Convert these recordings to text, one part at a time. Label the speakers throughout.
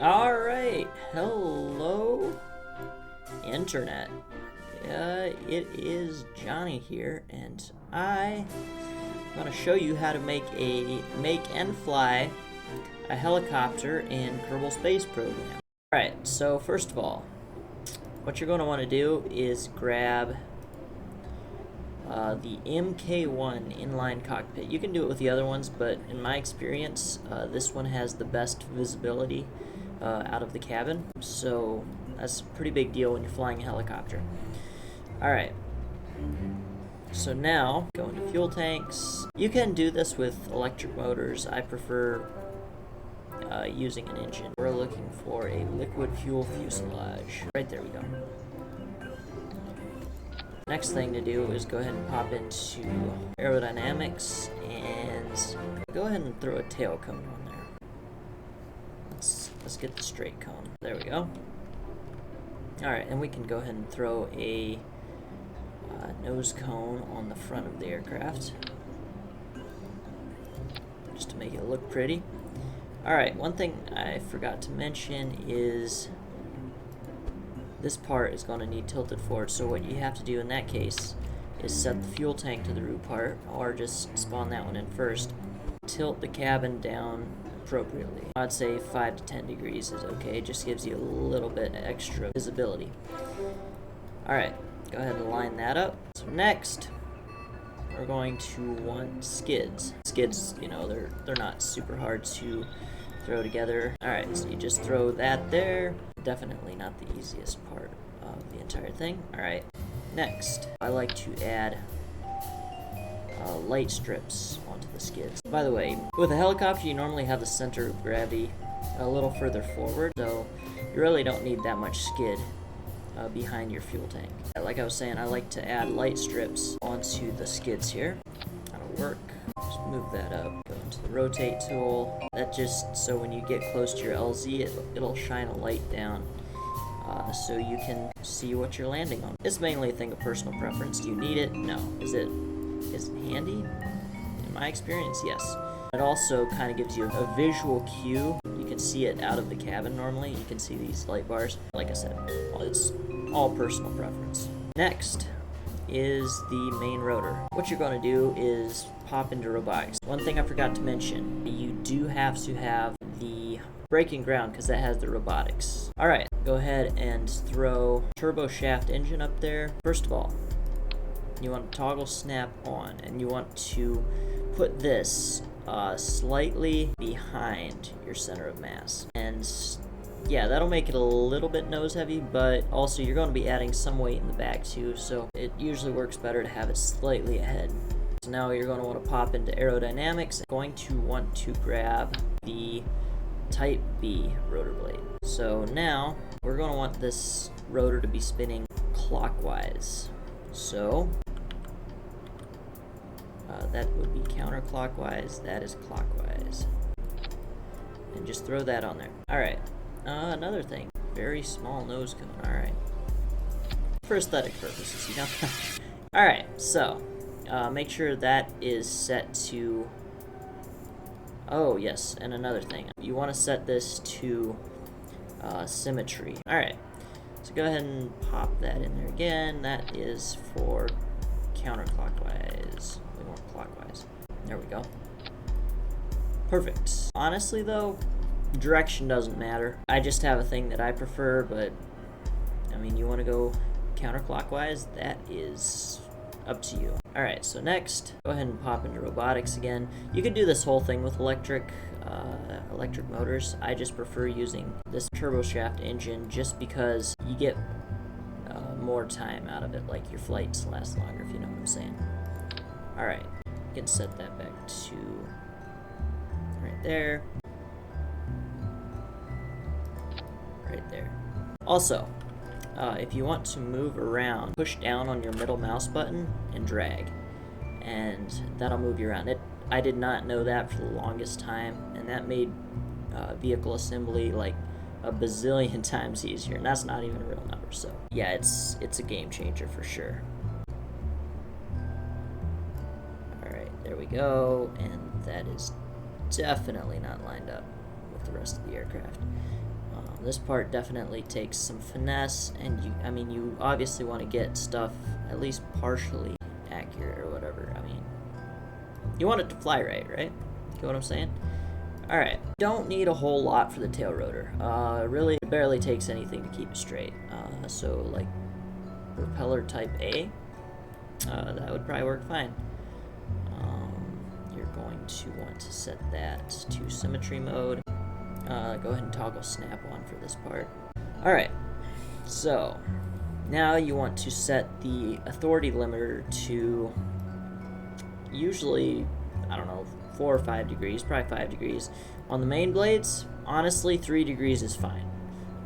Speaker 1: Alright, hello, Internet. It is Johnny here, and I'm going to show you how to make and fly a helicopter in Kerbal Space Program. Alright, so first of all, what you're going to want to do is grab the MK1 inline cockpit. You can do it with the other ones, but in my experience, this one has the best visibility out of the cabin, so that's a pretty big deal when you're flying a helicopter. Alright, so now go into fuel tanks. You can do this with electric motors. I prefer using an engine. We're looking for a liquid fuel fuselage. Right there we go. Next thing to do is go ahead and pop into aerodynamics and go ahead and throw a tail cone on there. Let's get the straight cone. There we go. Alright, and we can go ahead and throw a nose cone on the front of the aircraft, just to make it look pretty. Alright, one thing I forgot to mention is this part is going to need tilted forward, so what you have to do in that case is set the fuel tank to the root part, or just spawn that one in first. Tilt the cabin down appropriately. I'd say 5 to 10 degrees is okay, just gives you a little bit extra visibility. Alright, go ahead and line that up. So next, we're going to want skids. Skids, you know, they're not super hard to throw together. Alright, so you just throw that there. Definitely not the easiest part of the entire thing. Alright, next, I like to add light strips onto the skids. By the way, with a helicopter, you normally have the center of gravity a little further forward, so you really don't need that much skid behind your fuel tank. Like I was saying, I like to add light strips onto the skids here. That'll work. Just move that up. Go into the rotate tool. That just so when you get close to your LZ, it'll shine a light down so you can see what you're landing on. It's mainly a thing of personal preference. Do you need it? No. Is it handy? In my experience, yes. It also kind of gives you a visual cue. You can see it out of the cabin normally. You can see these light bars. Like I said, it's all personal preference. Next is the main rotor. What you're going to do is pop into robotics. One thing I forgot to mention, you do have to have the braking ground because that has the robotics. Alright, go ahead and throw turbo shaft engine up there. First of all, you want to toggle snap on, and you want to put this slightly behind your center of mass. And yeah, that'll make it a little bit nose heavy, but also you're going to be adding some weight in the back too, so it usually works better to have it slightly ahead. So now you're going to want to pop into aerodynamics. Going to want to grab the Type B rotor blade. So now we're going to want this rotor to be spinning clockwise. So that would be counterclockwise, that is clockwise. And just throw that on there. Alright, another thing, very small nose cone, alright. For aesthetic purposes, you know? Alright, so, make sure that is set to, oh yes, and another thing, you want to set this to symmetry. Alright, so go ahead and pop that in there again. That is for counterclockwise. We want clockwise. There we go. Perfect. Honestly though, direction doesn't matter. I just have a thing that I prefer, but I mean, you want to go counterclockwise, that is up to you. Alright, so next, go ahead and pop into robotics again. You could do this whole thing with electric motors. I just prefer using this turbo shaft engine just because you get more time out of it, like your flights last longer, if you know what I'm saying. Alright, you can set that back to right there. Right there. Also, if you want to move around, push down on your middle mouse button and drag, and that'll move you around. I did not know that for the longest time, and that made vehicle assembly like a bazillion times easier, and that's not even a real number. So yeah, it's a game changer for sure. Alright, there we go, and that is definitely not lined up with the rest of the aircraft. This part definitely takes some finesse, and you obviously want to get stuff at least partially accurate or whatever. I mean, you want it to fly right? Get what I'm saying? Alright, don't need a whole lot for the tail rotor. Really, it barely takes anything to keep it straight. So, like, propeller type A, that would probably work fine. You're going to want to set that to symmetry mode. Go ahead and toggle snap on for this part. Alright, so now you want to set the authority limiter to usually, I don't know, 4 or 5 degrees, probably 5 degrees. On the main blades, honestly, 3 degrees is fine.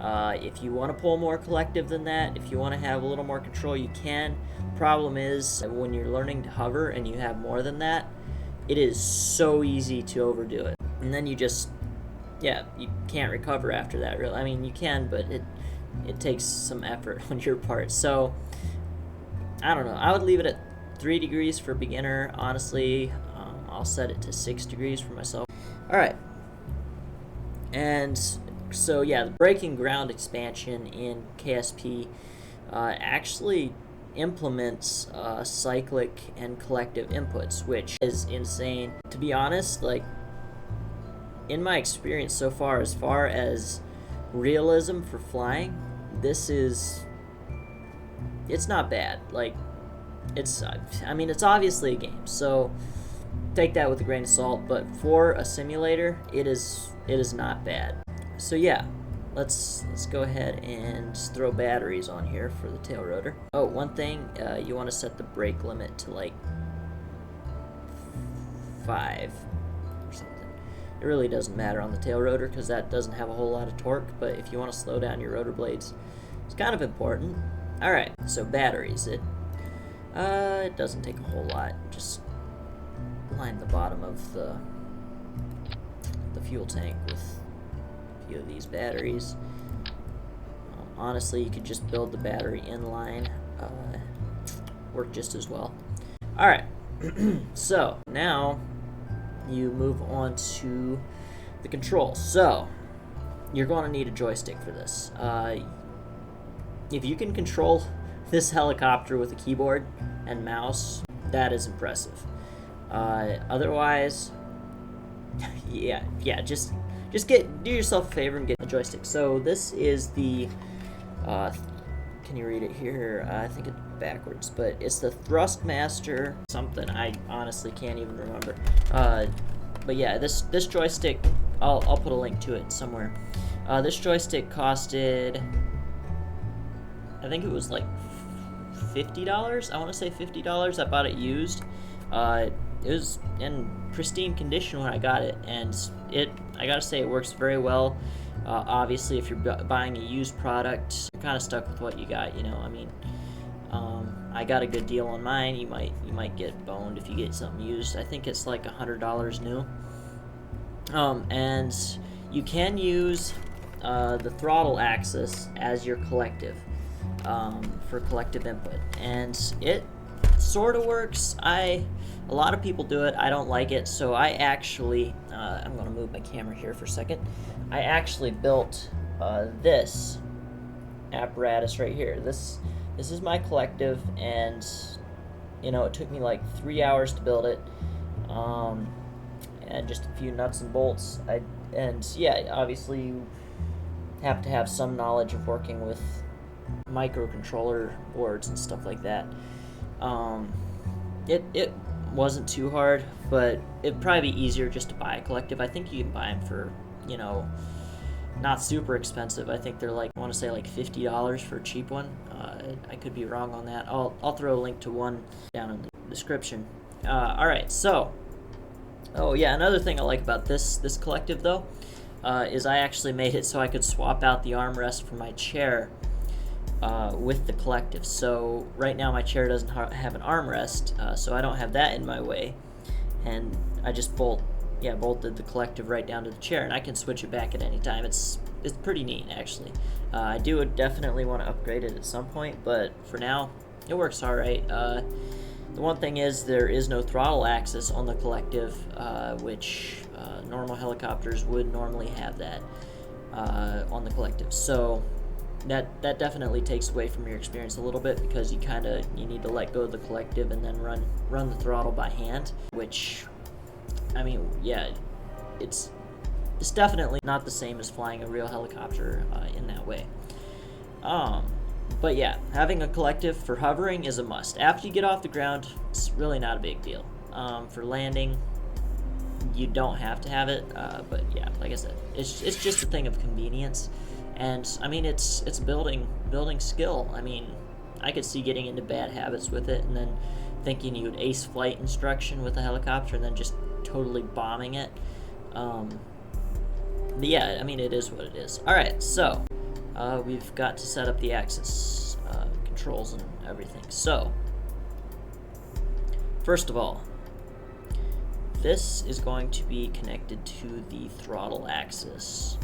Speaker 1: If you want to pull more collective than that, if you want to have a little more control, you can. Problem is, when you're learning to hover and you have more than that, it is so easy to overdo it. And then you just, yeah, you can't recover after that, really. I mean, you can, but it takes some effort on your part. So, I don't know. I would leave it at 3 degrees for beginner, honestly. I'll set it to 6 degrees for myself. Alright. And so, yeah, the breaking ground expansion in KSP actually implements cyclic and collective inputs, which is insane. To be honest, like, in my experience so far as realism for flying, it's not bad. Like, it's obviously a game, so take that with a grain of salt, but for a simulator, it is not bad. So yeah, let's go ahead and throw batteries on here for the tail rotor. Oh, one thing, you want to set the brake limit to like 5 or something. It really doesn't matter on the tail rotor because that doesn't have a whole lot of torque, but if you want to slow down your rotor blades, it's kind of important. Alright, so batteries. It doesn't take a whole lot. Just line the bottom of the fuel tank with a few of these batteries. Honestly, you could just build the battery in line, work just as well. Alright, so now you move on to the controls. So you're going to need a joystick for this. If you can control this helicopter with a keyboard and mouse, that is impressive. Otherwise, yeah, just do yourself a favor and get a joystick. So this is the, can you read it here? I think it's backwards, but it's the Thrustmaster something. I honestly can't even remember. But yeah, this joystick, I'll put a link to it somewhere. This joystick costed, I think it was like $50. I want to say $50. I bought it used. It was in pristine condition when I got it, and I gotta say, it works very well. Obviously, if you're buying a used product, you're kind of stuck with what you got, you know. I mean, I got a good deal on mine. You might get boned if you get something used. I think it's like $100 new. And you can use the throttle axis as your collective for collective input, and it sort of works. A lot of people do it. I don't like it, so I actually, I'm going to move my camera here for a second. I actually built this apparatus right here. This is my collective, and you know, it took me like 3 hours to build it, and just a few nuts and bolts. And yeah, obviously you have to have some knowledge of working with microcontroller boards and stuff like that. It wasn't too hard, but it'd probably be easier just to buy a collective. I think you can buy them for, you know, not super expensive. I think they're like, I want to say like $50 for a cheap one. I could be wrong on that. I'll throw a link to one down in the description. Alright, so, oh yeah, another thing I like about this collective though, is I actually made it so I could swap out the armrest for my chair with the collective. So right now my chair doesn't have an armrest, so I don't have that in my way, and I just bolted the collective right down to the chair, and I can switch it back at any time. It's pretty neat, actually. I do definitely want to upgrade it at some point, but for now it works alright. The one thing is there is no throttle axis on the collective, which normal helicopters would normally have that. on the collective. So that definitely takes away from your experience a little bit, because you need to let go of the collective and then run the throttle by hand, which, I mean, yeah, it's definitely not the same as flying a real helicopter in that way. But yeah, having a collective for hovering is a must. After you get off the ground, it's really not a big deal. For landing, you don't have to have it, but yeah, like I said, it's just a thing of convenience. And I mean, it's building skill. I mean, I could see getting into bad habits with it, and then thinking you would ace flight instruction with a helicopter, and then just totally bombing it. But yeah, I mean, it is what it is. All right, so we've got to set up the axis controls and everything. So first of all, this is going to be connected to the throttle axis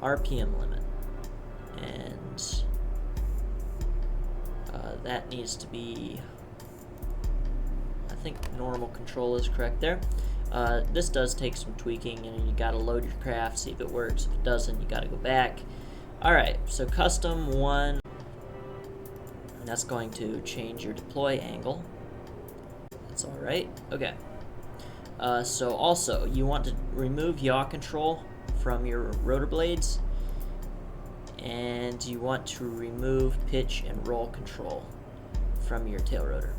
Speaker 1: RPM limit, and that needs to be, I think normal control is correct there. This does take some tweaking, and you gotta load your craft, see if it works. If it doesn't, you gotta go back. Alright, so custom 1, that's going to change your deploy angle. That's alright. Okay. So also, you want to remove yaw control from your rotor blades, and you want to remove pitch and roll control from your tail rotor.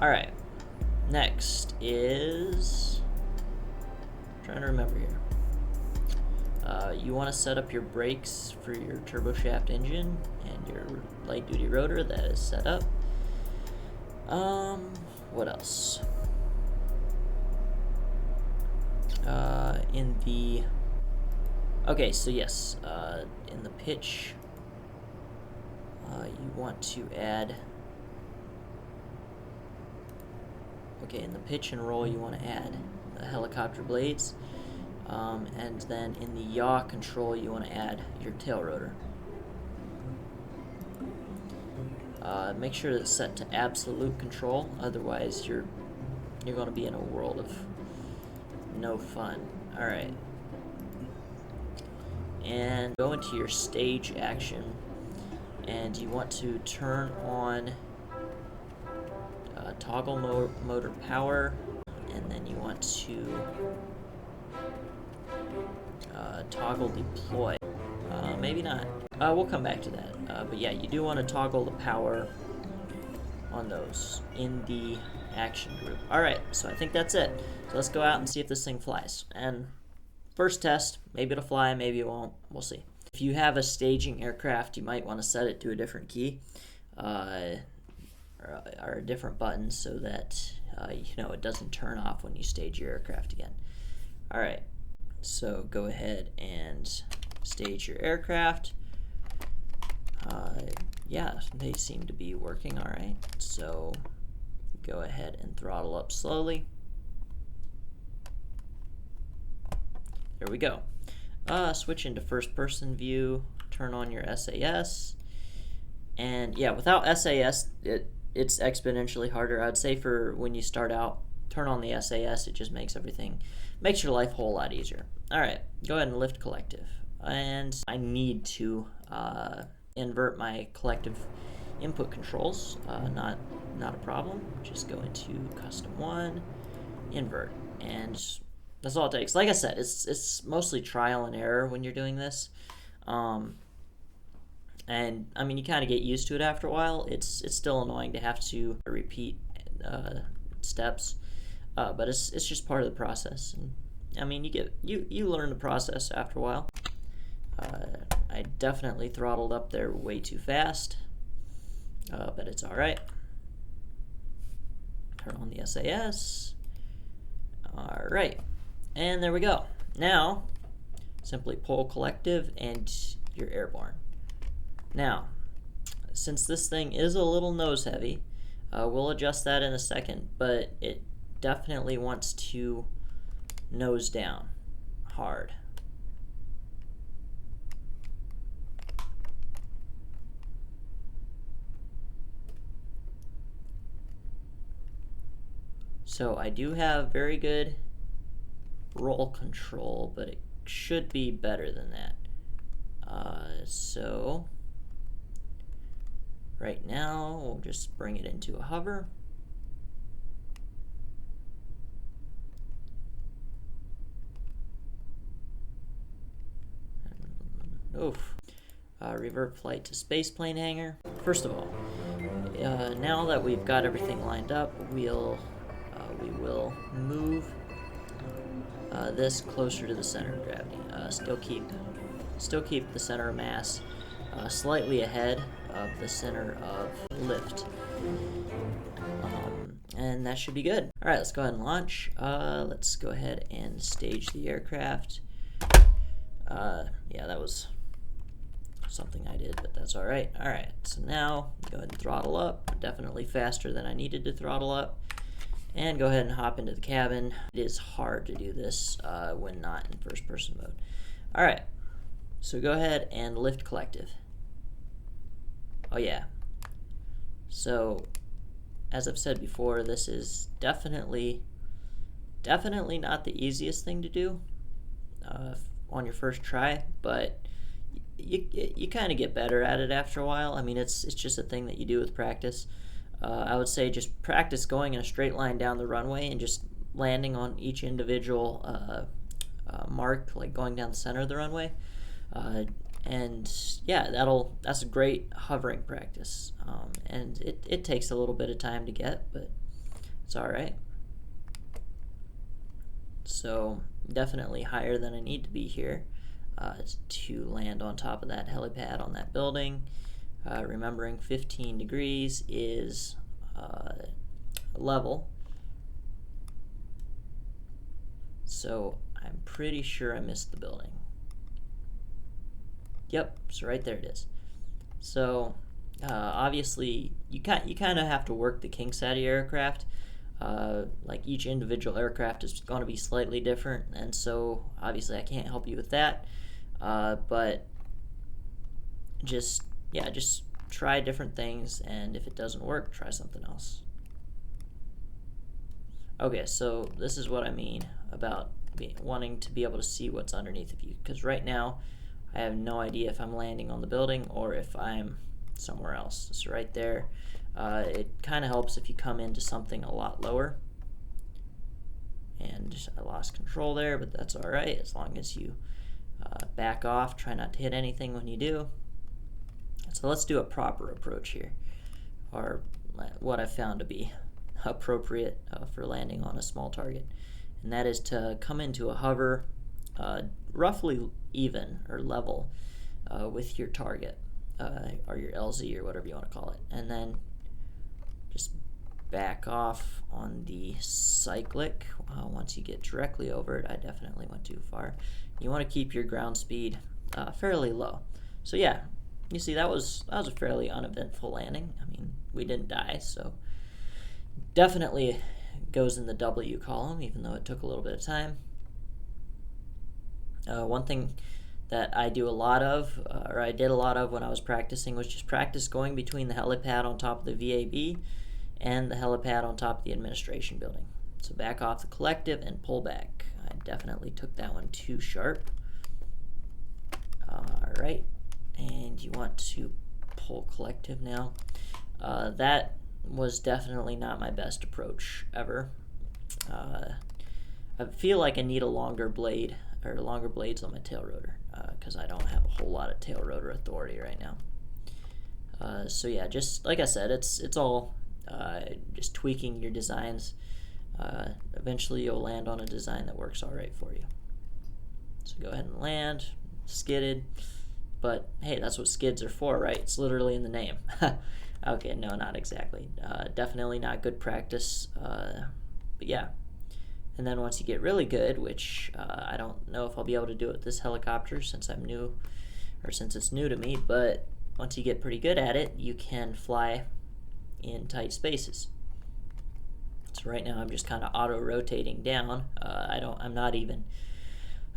Speaker 1: Alright, next is, I'm trying to remember here. You want to set up your brakes for your turboshaft engine and your light duty rotor. That is set up. What else? In the, okay, so yes, in the pitch, you want to add, okay, in the pitch and roll, you want to add the helicopter blades, and then in the yaw control, you want to add your tail rotor. Make sure it's set to absolute control, otherwise you're going to be in a world of no fun. Alright. And go into your stage action, and you want to turn on toggle motor power, and then you want to toggle deploy. Maybe not. We'll come back to that. But yeah, you do want to toggle the power on those in the action group. Alright, so I think that's it. So let's go out and see if this thing flies. And first test, maybe it'll fly, maybe it won't. We'll see. If you have a staging aircraft, you might want to set it to a different key or a different button, so that it doesn't turn off when you stage your aircraft again. Alright, so go ahead and stage your aircraft. Yeah, they seem to be working alright. So go ahead and throttle up slowly. There we go. Switch into first person view, turn on your SAS. And yeah, without SAS, it's exponentially harder. I'd say for when you start out, turn on the SAS, it just makes your life a whole lot easier. Alright, go ahead and lift collective. And I need to invert my collective input controls. Not a problem. Just go into custom 1, invert, and that's all it takes. Like I said, it's mostly trial and error when you're doing this. And I mean, you kind of get used to it after a while. It's still annoying to have to repeat steps, but it's just part of the process. And I mean, you learn the process after a while. I definitely throttled up there way too fast, but it's all right. Turn on the SAS. All right, and there we go. Now, simply pull collective and you're airborne. Now, since this thing is a little nose heavy, we'll adjust that in a second, but it definitely wants to nose down hard. So I do have very good roll control, but it should be better than that. So right now, we'll just bring it into a hover. Oof. Revert flight to spaceplane hangar. First of all, now that we've got everything lined up, we will move this closer to the center of gravity. Still keep the center of mass slightly ahead of the center of lift. And that should be good. All right, let's go ahead and launch. Let's go ahead and stage the aircraft. Yeah, that was something I did, but that's all right. All right, so now go ahead and throttle up. Definitely faster than I needed to throttle up. And go ahead and hop into the cabin. It is hard to do this when not in first-person mode. All right, so go ahead and lift collective. Oh yeah. So, as I've said before, this is definitely not the easiest thing to do on your first try, but you kind of get better at it after a while. I mean, it's just a thing that you do with practice. I would say just practice going in a straight line down the runway and just landing on each individual mark, like going down the center of the runway. And yeah, that's a great hovering practice. And it takes a little bit of time to get, but it's all right. So definitely higher than I need to be here to land on top of that helipad on that building. Remembering 15 degrees is level. So I'm pretty sure I missed the building. Yep, so right there it is. So obviously you kind of have to work the kinks out of your aircraft. Like each individual aircraft is going to be slightly different, and so obviously I can't help you with that. But just try different things, and if it doesn't work, try something else. Okay, so this is what I mean about wanting to be able to see what's underneath of you, because right now I have no idea if I'm landing on the building or if I'm somewhere else. So right there, it kind of helps if you come into something a lot lower. And I lost control there, but that's all right as long as you back off. Try not to hit anything when you do. So let's do a proper approach here, or what I found to be appropriate for landing on a small target, and that is to come into a hover roughly even or level with your target, or your LZ or whatever you want to call it, and then just back off on the cyclic. Once you get directly over it, I definitely went too far. You want to keep your ground speed fairly low. So yeah, you see that was a fairly uneventful landing. I mean, we didn't die, so definitely goes in the W column, even though it took a little bit of time. One thing that I do a lot of, or I did a lot of when I was practicing, was just practice going between the helipad on top of the VAB and the helipad on top of the administration building. So back off the collective and pull back. I definitely took that one too sharp. Alright, and you want to pull collective now. That was definitely not my best approach ever. I feel like I need a longer blade, or longer blades on my tail rotor, because I don't have a whole lot of tail rotor authority right now. So yeah, just like I said, it's all just tweaking your designs. Eventually you'll land on a design that works all right for you. So go ahead and land, skidded, but hey, that's what skids are for, right? It's literally in the name. Okay, no, not exactly. Definitely not good practice, but yeah. And then once you get really good, which I don't know if I'll be able to do it with this helicopter since I'm new, or since it's new to me, but once you get pretty good at it, you can fly in tight spaces. So right now I'm just kind of auto-rotating down. I'm not even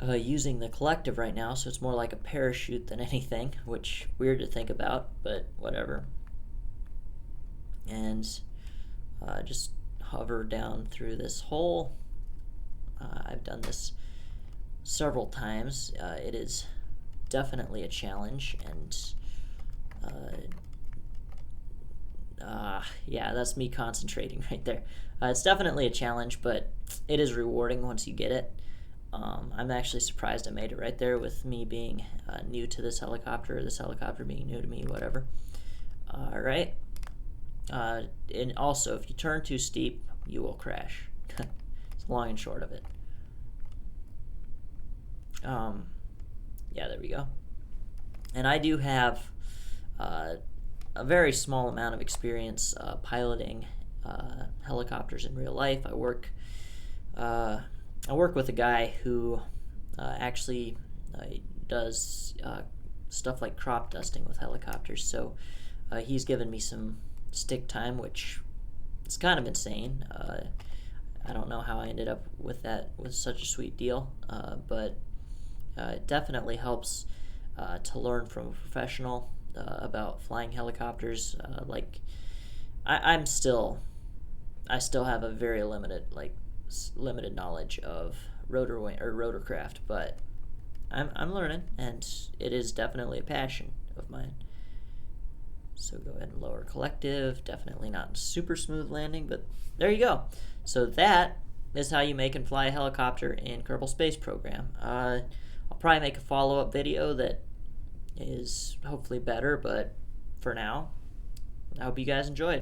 Speaker 1: using the collective right now, so it's more like a parachute than anything, which weird to think about, but whatever. And just hover down through this hole. I've done this several times. It is definitely a challenge, and yeah, that's me concentrating right there. It's definitely a challenge, but it is rewarding once you get it. I'm actually surprised I made it right there with me being new to this helicopter being new to me, whatever. Alright. And also, if you turn too steep, you will crash. It's long and short of it. Yeah, there we go. And I do have a very small amount of experience piloting helicopters in real life. I work with a guy who actually does stuff like crop dusting with helicopters. So he's given me some stick time, which is kind of insane. I don't know how I ended up with such a sweet deal, but it definitely helps to learn from a professional about flying helicopters. I still have a very limited knowledge of rotorcraft, but I'm learning, and it is definitely a passion of mine. So go ahead and lower collective. Definitely not super smooth landing, but there you go. So that is how you make and fly a helicopter in Kerbal Space Program. I'll probably make a follow-up video that is hopefully better, but for now, I hope you guys enjoyed.